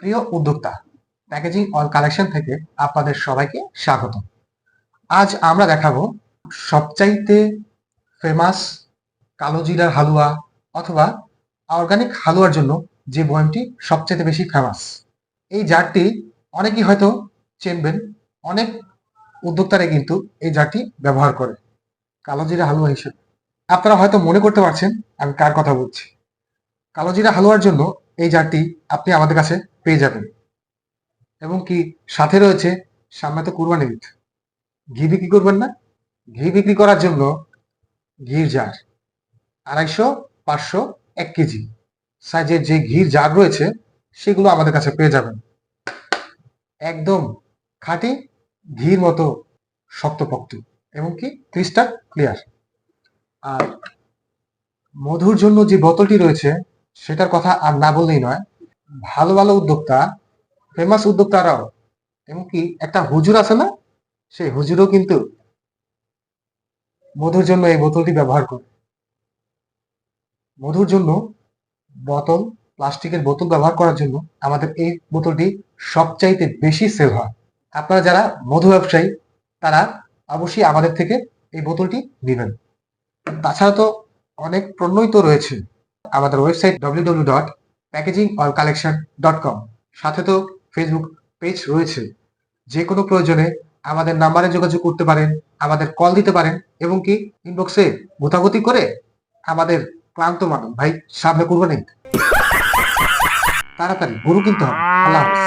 প্রিয় উদ্যোক্তা, packaging all collection থেকে আপনাদের সবাইকে স্বাগত। আজ আমরা দেখাবো সবচাইতে ফেমাস কালো জিরার হালুয়া অথবা অর্গানিক হালুয়ার জন্য যে বয়ামটি সবচাইতে বেশি ফেমাস। এই জারটি অনেকেই হয়তো চেনবেন, অনেক উদ্যোক্তারা কিন্তু এই জারটি ব্যবহার করে কালো জিরা হালুয়া হিসেবে। আপনারা হয়তো মনে করতে পারছেন আমি কার কথা বলছি। কালো জিরা হালুয়ার জন্য এই জারটি আপনি আমাদের কাছে পেয়ে যাবেন, এবং কি সাথে রয়েছে, সামনে তো কুরবানির ঈদ, ঘি বিক্রি করবেন না? ঘি বিক্রি করার জন্য ঘির জার 250, 500, 1 কেজি সাইজের যে ঘির জার রয়েছে সেগুলো আমাদের কাছে পেয়ে যাবেন। একদম খাঁটি ঘির মতো শক্তপোক্ত এবং কি ক্রিস্টাল ক্লিয়ার। আর মধুর জন্য যে বোতলটি রয়েছে সেটার কথা আর না বললেই নয়। ভালো ভালো উদ্যোক্তা, ফেমাস উদ্যোক্তারাও, এমনকি একটা হুজুর আছে না, সেই হুজুরও কিন্তু মধুর জন্য এই বোতলটি ব্যবহার করে। মধুর জন্য বোতল, প্লাস্টিকের বোতল ব্যবহার করার জন্য আমাদের এই বোতলটি সবচাইতে বেশি সেল হয়। আপনারা যারা মধু ব্যবসায়ী তারা অবশ্যই আমাদের থেকে এই বোতলটি নেবেন। তাছাড়া তো অনেক পণ্যই তো রয়েছে আমাদের ওয়েবসাইট www.packagingallcollection.com। সাথে তো ফেসবুক পেজ রয়েছে। যে কোনো প্রয়োজনে আমাদের নাম্বারে যোগাযোগ করতে পারেন, আমাদের কল দিতে পারেন, এবং কি ইনবক্সে গোতাগুতি করে আমাদের ক্লান্ত মানুষ ভাই, সামনে কুরবানি, তাড়াতাড়ি গরু কিনতে হবে। আল্লাহ হাফেজ।